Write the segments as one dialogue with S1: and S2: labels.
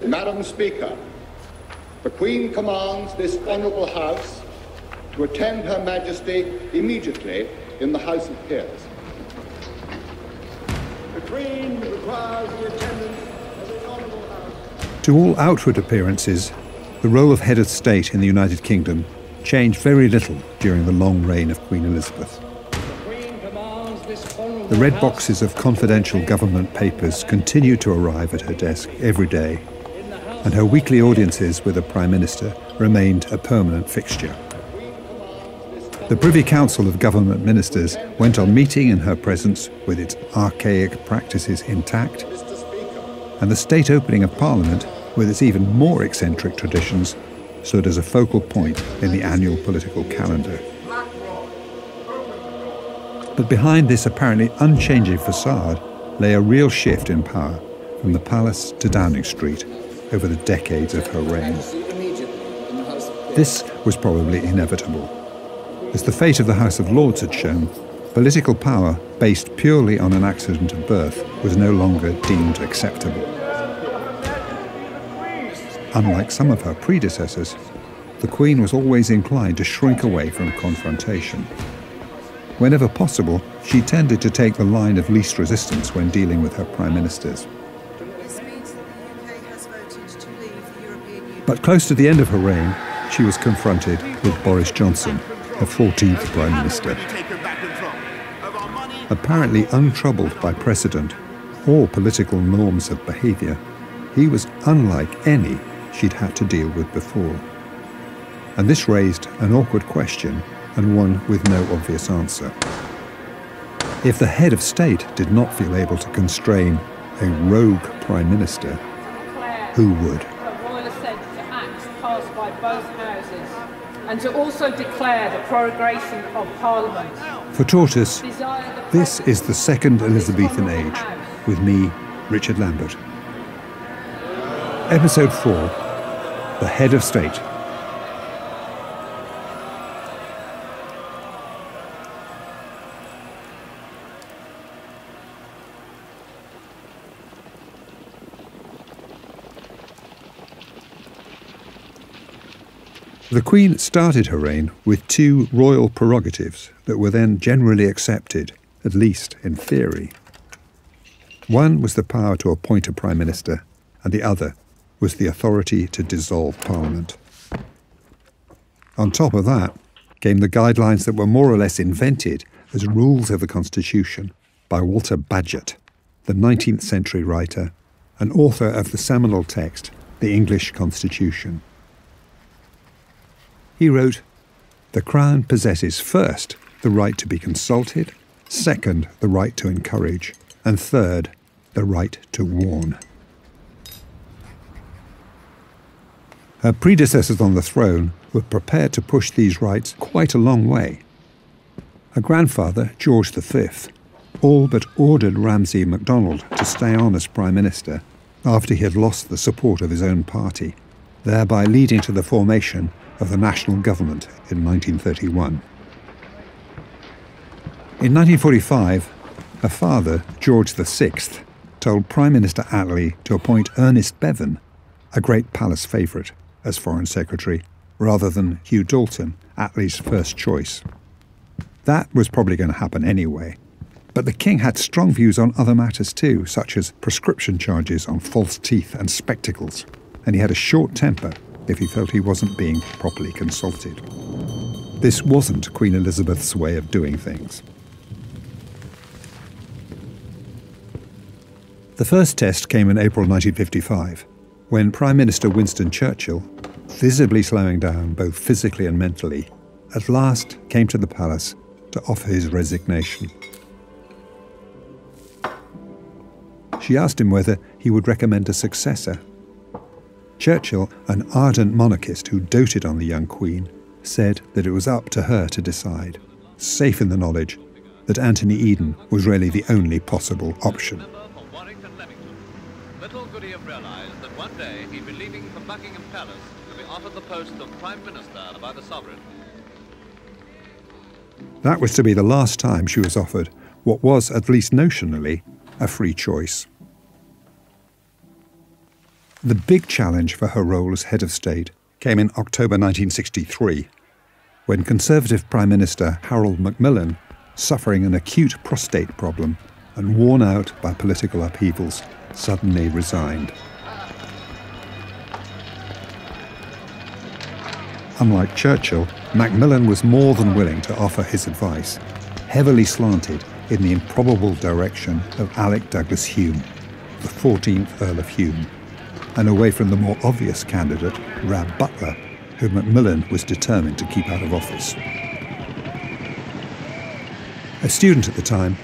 S1: Madam Speaker, the Queen commands this honourable House to attend Her Majesty immediately in the House of Peers. The Queen requires the attendance of the honourable House.
S2: To all outward appearances, the role of head of state in the United Kingdom changed very little during the long reign of Queen Elizabeth. The red boxes of confidential government papers continued to arrive at her desk every day, and her weekly audiences with the Prime Minister remained a permanent fixture. The Privy Council of Government Ministers went on meeting in her presence with its archaic practices intact, and the state opening of Parliament, with its even more eccentric traditions, stood as a focal point in the annual political calendar. But behind this apparently unchanging facade lay a real shift in power from the palace to Downing Street over the decades of her reign. This was probably inevitable. As the fate of the House of Lords had shown, political power based purely on an accident of birth was no longer deemed acceptable. Unlike some of her predecessors, the Queen was always inclined to shrink away from confrontation. Whenever possible, she tended to take the line of least resistance when dealing with her prime ministers.
S3: This means that the UK has voted to leave the European Union.
S2: But close to the end of her reign, she was confronted with Boris Johnson, her 14th prime minister. Apparently untroubled by precedent or political norms of behaviour, he was unlike any she'd had to deal with before. And this raised an awkward question, and one with no obvious answer. If the head of state did not feel able to constrain a rogue prime minister, who would?
S4: A royal assent to acts passed by both houses, and to also declare the prorogation of Parliament.
S2: For Tortoise, this is the second Elizabethan age, with me, Richard Lambert. Episode 4, The Head of State. The Queen started her reign with two royal prerogatives that were then generally accepted, at least in theory. One was the power to appoint a Prime Minister, and the other was the authority to dissolve Parliament. On top of that came the guidelines that were more or less invented as rules of the Constitution by Walter Bagehot, the 19th century writer and author of the seminal text, the English Constitution. He wrote, "The Crown possesses first the right to be consulted, second the right to encourage, and third the right to warn." Her predecessors on the throne were prepared to push these rights quite a long way. Her grandfather, George V, all but ordered Ramsay MacDonald to stay on as Prime Minister after he had lost the support of his own party, thereby leading to the formation of the national government in 1931. In 1945, her father, George VI, told Prime Minister Attlee to appoint Ernest Bevin, a great palace favourite, as Foreign Secretary, rather than Hugh Dalton, Attlee's first choice. That was probably going to happen anyway. But the king had strong views on other matters too, such as prescription charges on false teeth and spectacles, and he had a short temper if he felt he wasn't being properly consulted. This wasn't Queen Elizabeth's way of doing things. The first test came in April 1955, when Prime Minister Winston Churchill, visibly slowing down both physically and mentally, at last came to the palace to offer his resignation. She asked him whether he would recommend a successor. Churchill, an ardent monarchist who doted on the young Queen, said that it was up to her to decide, safe in the knowledge that Anthony Eden was really the only possible option.
S5: Little could he have realised that one day he'd be leaving for Buckingham Palace to be offered the post of Prime Minister by the Sovereign.
S2: That was to be the last time she was offered what was, at least notionally, a free choice. The big challenge for her role as head of state came in October 1963, when Conservative Prime Minister Harold Macmillan, suffering an acute prostate problem and worn out by political upheavals, suddenly resigned. Unlike Churchill, Macmillan was more than willing to offer his advice, heavily slanted in the improbable direction of Alec Douglas Hume, the 14th Earl of Hume, and away from the more obvious candidate, Rab Butler, who Macmillan was determined to keep out of office. A student at the time,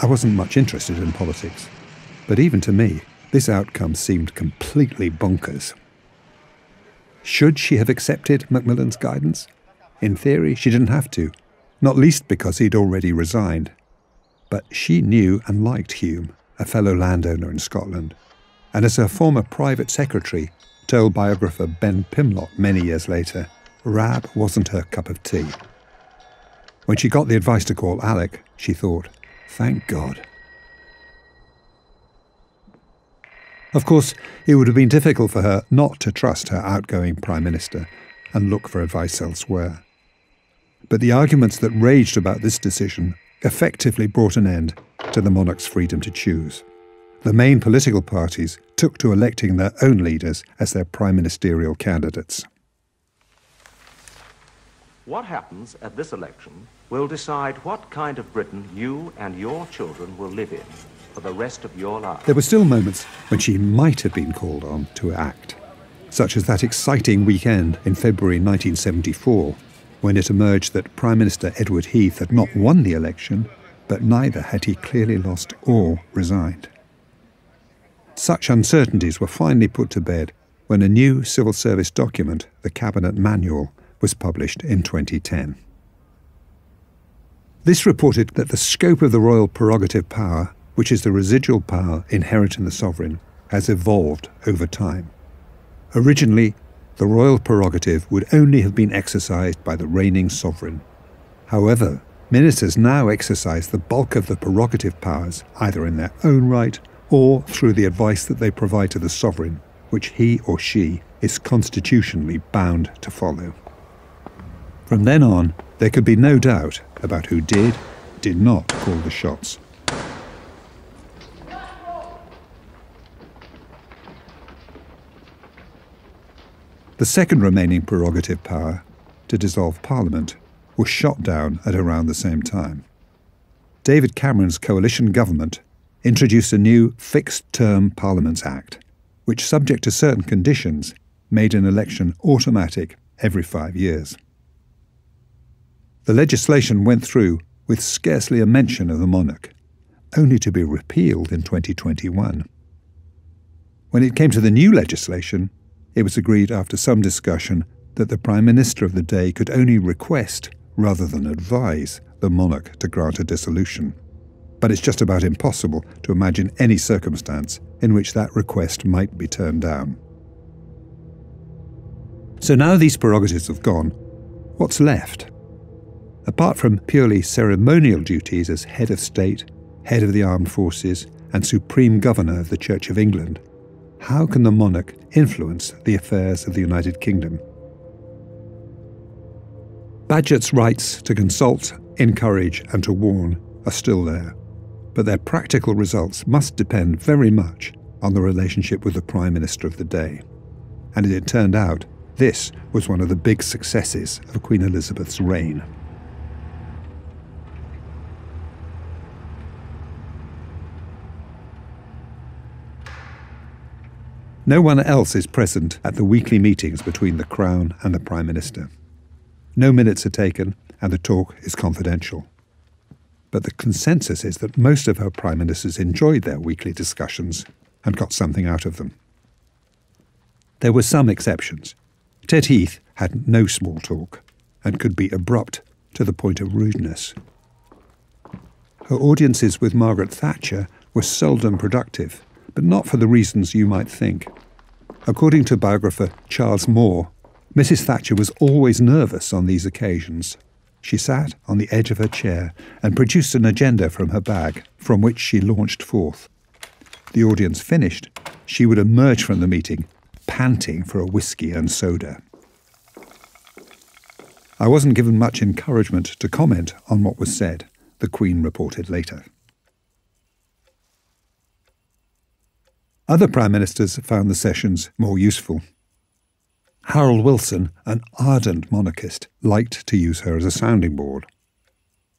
S2: I wasn't much interested in politics, but even to me, this outcome seemed completely bonkers. Should she have accepted Macmillan's guidance? In theory, she didn't have to, not least because he'd already resigned. But she knew and liked Hume, a fellow landowner in Scotland, and as her former private secretary told biographer Ben Pimlott many years later, Rab wasn't her cup of tea. When she got the advice to call Alec, she thought, thank God. Of course, it would have been difficult for her not to trust her outgoing Prime Minister and look for advice elsewhere. But the arguments that raged about this decision effectively brought an end to the monarch's freedom to choose. The main political parties took to electing their own leaders as their prime ministerial candidates.
S6: What happens at this election will decide what kind of Britain you and your children will live in for the rest of your life.
S2: There were still moments when she might have been called on to act, such as that exciting weekend in February 1974, when it emerged that Prime Minister Edward Heath had not won the election, but neither had he clearly lost or resigned. Such uncertainties were finally put to bed when a new civil service document, the Cabinet Manual, was published in 2010. This reported that the scope of the royal prerogative power, which is the residual power inherent in the sovereign, has evolved over time. Originally, the royal prerogative would only have been exercised by the reigning sovereign. However, ministers now exercise the bulk of the prerogative powers either in their own right or through the advice that they provide to the sovereign, which he or she is constitutionally bound to follow. From then on, there could be no doubt about who did not call the shots. The second remaining prerogative power, to dissolve Parliament, was shot down at around the same time. David Cameron's coalition government introduced a new Fixed-Term Parliaments Act, which, subject to certain conditions, made an election automatic every 5 years. The legislation went through with scarcely a mention of the monarch, only to be repealed in 2021. When it came to the new legislation, it was agreed after some discussion that the Prime Minister of the day could only request, rather than advise, the monarch to grant a dissolution. But it's just about impossible to imagine any circumstance in which that request might be turned down. So now these prerogatives have gone, what's left? Apart from purely ceremonial duties as head of state, head of the armed forces, and supreme governor of the Church of England, how can the monarch influence the affairs of the United Kingdom? Bagehot's rights to consult, encourage, and to warn are still there, but their practical results must depend very much on the relationship with the Prime Minister of the day. And it turned out this was one of the big successes of Queen Elizabeth's reign. No one else is present at the weekly meetings between the Crown and the Prime Minister. No minutes are taken, and the talk is confidential. But the consensus is that most of her Prime Ministers enjoyed their weekly discussions and got something out of them. There were some exceptions. Ted Heath had no small talk and could be abrupt to the point of rudeness. Her audiences with Margaret Thatcher were seldom productive, but not for the reasons you might think. According to biographer Charles Moore, Mrs. Thatcher was always nervous on these occasions. She sat on the edge of her chair and produced an agenda from her bag, from which she launched forth. The audience finished, she would emerge from the meeting panting for a whisky and soda. I wasn't given much encouragement to comment on what was said, the Queen reported later. Other Prime Ministers found the sessions more useful. Harold Wilson, an ardent monarchist, liked to use her as a sounding board.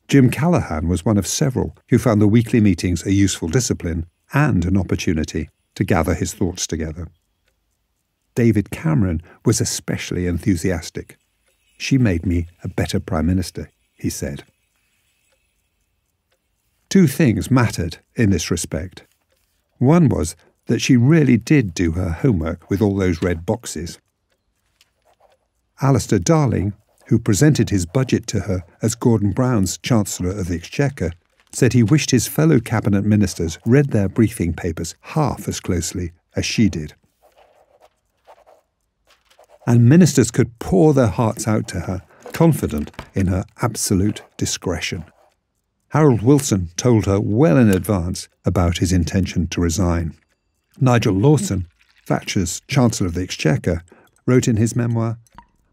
S2: Jim Callaghan was one of several who found the weekly meetings a useful discipline and an opportunity to gather his thoughts together. David Cameron was especially enthusiastic. "She made me a better Prime Minister," he said. Two things mattered in this respect. One was that she really did do her homework with all those red boxes. Alistair Darling, who presented his budget to her as Gordon Brown's Chancellor of the Exchequer, said he wished his fellow cabinet ministers read their briefing papers half as closely as she did. And ministers could pour their hearts out to her, confident in her absolute discretion. Harold Wilson told her well in advance about his intention to resign. Nigel Lawson, Thatcher's Chancellor of the Exchequer, wrote in his memoir,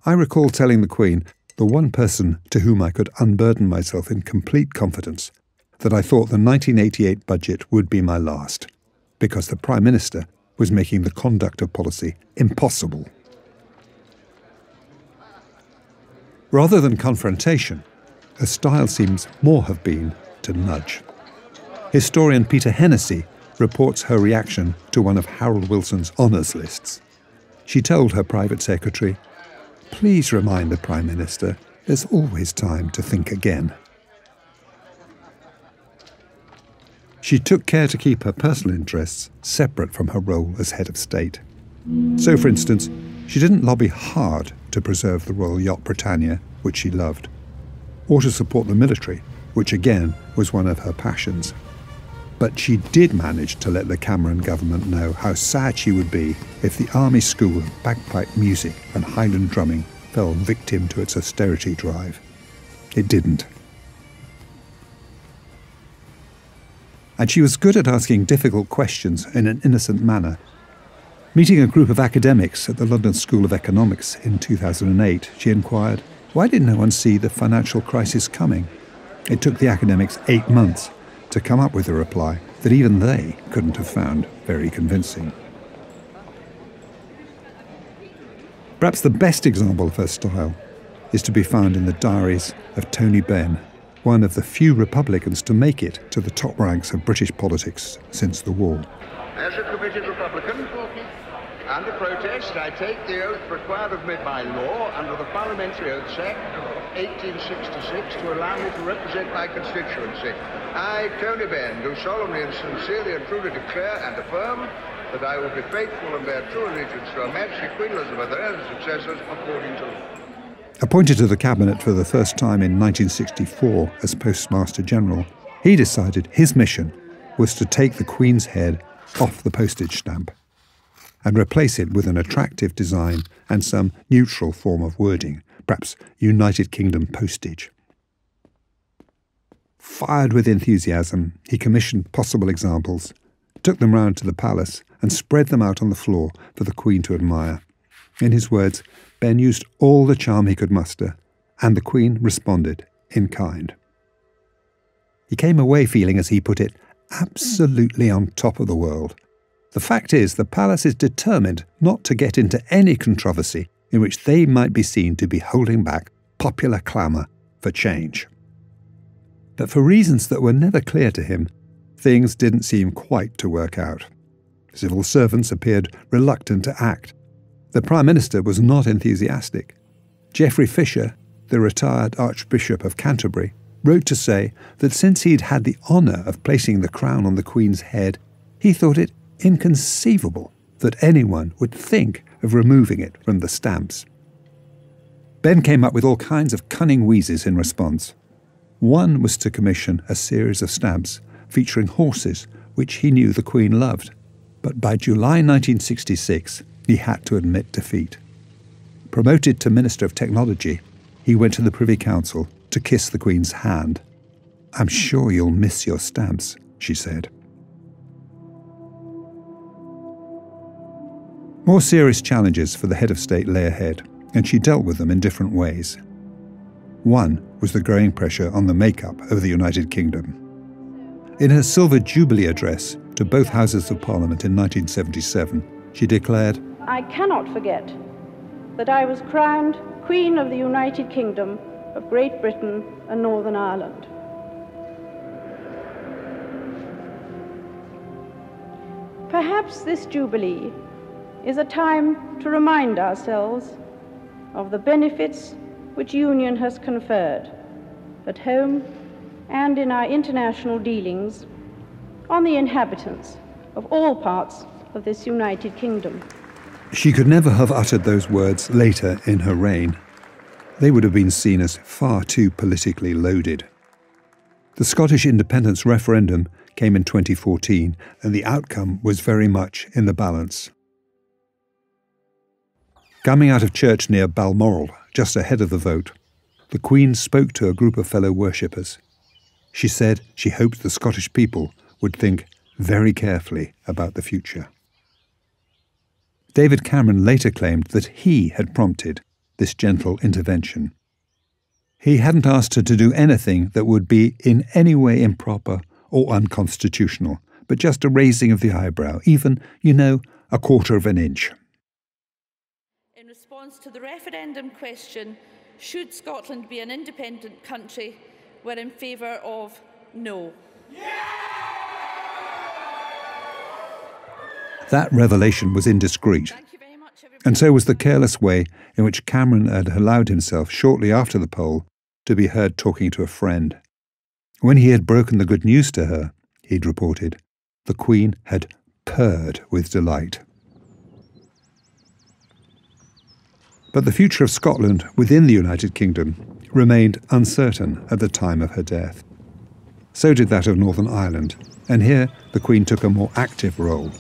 S2: "I recall telling the Queen, the one person to whom I could unburden myself in complete confidence, that I thought the 1988 budget would be my last, because the Prime Minister was making the conduct of policy impossible." Rather than confrontation, her style seems more have been to nudge. Historian Peter Hennessy reports her reaction to one of Harold Wilson's honours lists. She told her private secretary, "Please remind the Prime Minister there's always time to think again." She took care to keep her personal interests separate from her role as head of state. So, for instance, she didn't lobby hard to preserve the Royal Yacht Britannia, which she loved, or to support the military, which again was one of her passions. But she did manage to let the Cameron government know how sad she would be if the Army School of Bagpipe Music and Highland Drumming fell victim to its austerity drive. It didn't. And she was good at asking difficult questions in an innocent manner. Meeting a group of academics at the London School of Economics in 2008, she inquired, why did no one see the financial crisis coming? It took the academics 8 months to come up with a reply that even they couldn't have found very convincing. Perhaps the best example of her style is to be found in the diaries of Tony Benn, one of the few Republicans to make it to the top ranks of British politics since the war.
S7: As a committed Republican, under protest, I take the oath required of me by law under the Parliamentary Oaths Act of 1866 to allow me to represent my constituency. I, Tony Benn, do solemnly and sincerely and truly declare and affirm that I will be faithful and bear true allegiance to Her Majesty Queen Elizabeth and her successors according to law.
S2: Appointed to the cabinet for the first time in 1964 as Postmaster General, he decided his mission was to take the Queen's head off the postage stamp and replace it with an attractive design and some neutral form of wording, perhaps United Kingdom postage. Fired with enthusiasm, he commissioned possible examples, took them round to the palace and spread them out on the floor for the Queen to admire. In his words, Benn used all the charm he could muster, and the Queen responded in kind. He came away feeling, as he put it, absolutely on top of the world. The fact is, the palace is determined not to get into any controversy in which they might be seen to be holding back popular clamour for change. But for reasons that were never clear to him, things didn't seem quite to work out. Civil servants appeared reluctant to act. The Prime Minister was not enthusiastic. Geoffrey Fisher, the retired Archbishop of Canterbury, wrote to say that since he'd had the honour of placing the crown on the Queen's head, he thought it inconceivable that anyone would think of removing it from the stamps. Benn came up with all kinds of cunning wheezes in response. One was to commission a series of stamps featuring horses, which he knew the Queen loved. But by July 1966, he had to admit defeat. Promoted to Minister of Technology, he went to the Privy Council to kiss the Queen's hand. "I'm sure you'll miss your stamps," she said. More serious challenges for the head of state lay ahead, and she dealt with them in different ways. One was the growing pressure on the makeup of the United Kingdom. In her Silver Jubilee address to both Houses of Parliament in 1977, she declared,
S8: "I cannot forget that I was crowned Queen of the United Kingdom of Great Britain and Northern Ireland. Perhaps this Jubilee is a time to remind ourselves of the benefits which union has conferred at home and in our international dealings on the inhabitants of all parts of this United Kingdom."
S2: She could never have uttered those words later in her reign. They would have been seen as far too politically loaded. The Scottish independence referendum came in 2014, and the outcome was very much in the balance. Coming out of church near Balmoral, just ahead of the vote, the Queen spoke to a group of fellow worshippers. She said she hoped the Scottish people would think very carefully about the future. David Cameron later claimed that he had prompted this gentle intervention. He hadn't asked her to do anything that would be in any way improper or unconstitutional, but just a raising of the eyebrow, even, a quarter of an inch.
S9: In response to the referendum question, should Scotland be an independent country, we're in favour of no.
S2: That revelation was indiscreet, and so was the careless way in which Cameron had allowed himself shortly after the poll to be heard talking to a friend. When he had broken the good news to her, he'd reported, the Queen had purred with delight. But the future of Scotland within the United Kingdom remained uncertain at the time of her death. So did that of Northern Ireland, and here the Queen took a more active role.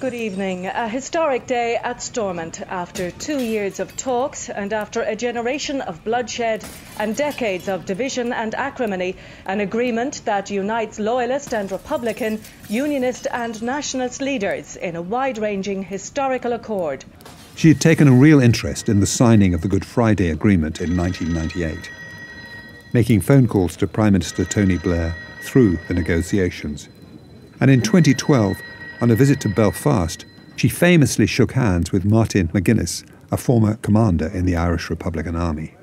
S10: Good evening. A historic day at Stormont after 2 years of talks and after a generation of bloodshed and decades of division and acrimony, an agreement that unites Loyalist and Republican, Unionist and Nationalist leaders in a wide-ranging historical accord.
S2: She had taken a real interest in the signing of the Good Friday Agreement in 1998, making phone calls to Prime Minister Tony Blair through the negotiations. And in 2012, on a visit to Belfast, she famously shook hands with Martin McGuinness, a former commander in the Irish Republican Army.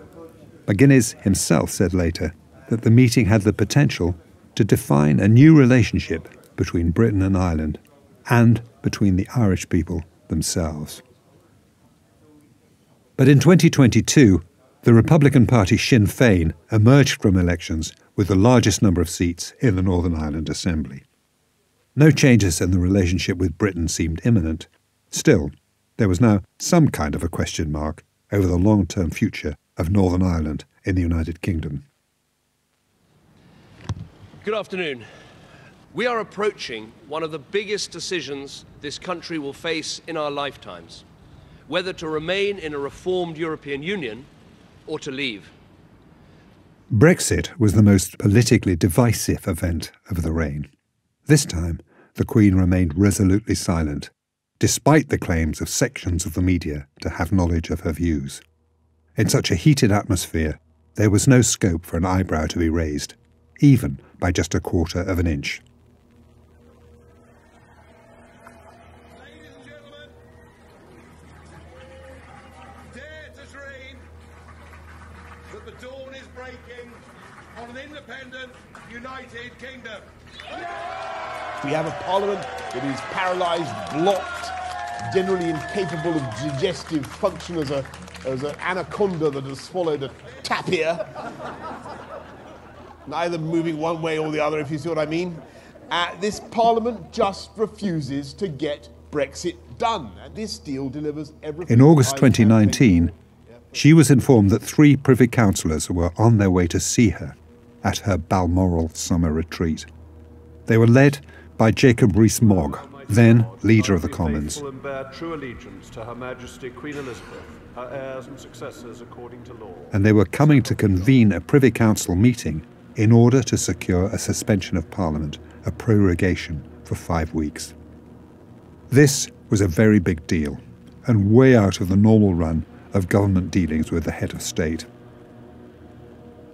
S2: McGuinness himself said later that the meeting had the potential to define a new relationship between Britain and Ireland and between the Irish people themselves. But in 2022, the Republican Party Sinn Féin emerged from elections with the largest number of seats in the Northern Ireland Assembly. No changes in the relationship with Britain seemed imminent. Still, there was now some kind of a question mark over the long-term future of Northern Ireland in the United Kingdom.
S11: Good afternoon. We are approaching one of the biggest decisions this country will face in our lifetimes, whether to remain in a reformed European Union or to leave.
S2: Brexit was the most politically divisive event of the reign. This time, the Queen remained resolutely silent, despite the claims of sections of the media to have knowledge of her views. In such a heated atmosphere, there was no scope for an eyebrow to be raised, even by just a quarter of an inch.
S12: Ladies and gentlemen, dare to dream that the dawn is breaking on an independent, united kingdom.
S13: We have a parliament that is paralysed, blocked, generally incapable of digestive function as an anaconda that has swallowed a tapir. Neither moving one way or the other, if you see what I mean. This parliament just refuses to get Brexit done. And this deal delivers everything.
S2: In August 2019, she was informed that 3 Privy Councillors were on their way to see her at her Balmoral summer retreat. They were led by Jacob Rees-Mogg, then leader of the Commons.
S14: And bear true allegiance to Her Majesty Queen Elizabeth, her heirs and successors according to law.
S2: And they were coming to convene a Privy Council meeting in order to secure a suspension of Parliament, a prorogation for 5 weeks. This was a very big deal and way out of the normal run of government dealings with the head of state.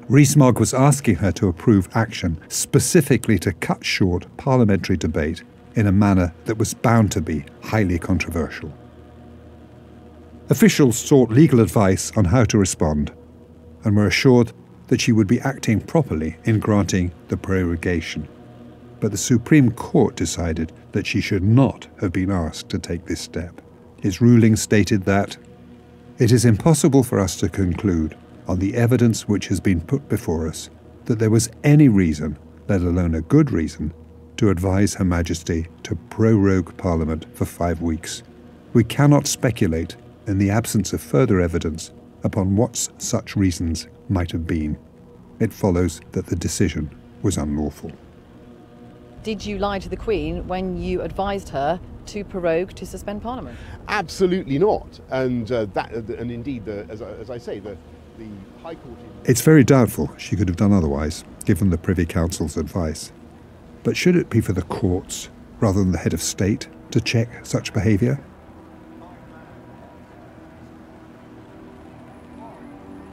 S2: Rees-Mogg was asking her to approve action specifically to cut short parliamentary debate in a manner that was bound to be highly controversial. Officials sought legal advice on how to respond and were assured that she would be acting properly in granting the prorogation. But the Supreme Court decided that she should not have been asked to take this step. Its ruling stated that it is impossible for us to conclude on the evidence which has been put before us that there was any reason, let alone a good reason, to advise Her Majesty to prorogue Parliament for 5 weeks. We cannot speculate, in the absence of further evidence, upon what such reasons might have been. It follows that the decision was unlawful.
S15: Did you lie to the Queen when you advised her to prorogue, to suspend Parliament?
S13: Absolutely not. And indeed, as I say, the High Court...
S2: It's very doubtful she could have done otherwise, given the Privy Council's advice. But should it be for the courts, rather than the head of state, to check such behaviour?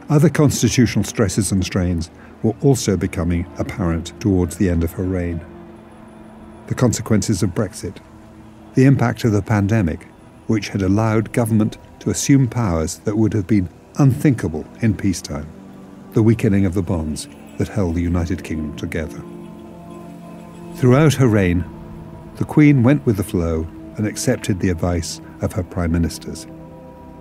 S2: Other constitutional stresses and strains were also becoming apparent towards the end of her reign. The consequences of Brexit, the impact of the pandemic, which had allowed government to assume powers that would have been unthinkable in peacetime, the weakening of the bonds that held the United Kingdom together. Throughout her reign, the Queen went with the flow and accepted the advice of her prime ministers.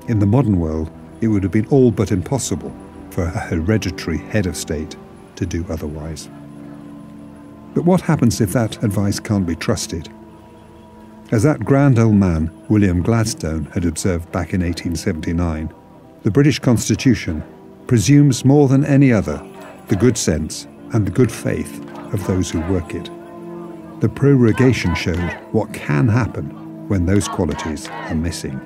S2: In the modern world, it would have been all but impossible for a hereditary head of state to do otherwise. But what happens if that advice can't be trusted? As that grand old man, William Gladstone, had observed back in 1879, the British Constitution presumes more than any other the good sense and the good faith of those who work it. The prorogation showed what can happen when those qualities are missing.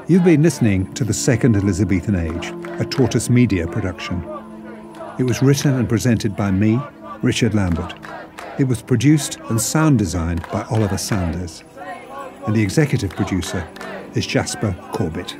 S2: You've been listening to The Second Elizabethan Age, a Tortoise Media production. It was written and presented by me, Richard Lambert. It was produced and sound designed by Oliver Sanders. And the executive producer is Jasper Corbett.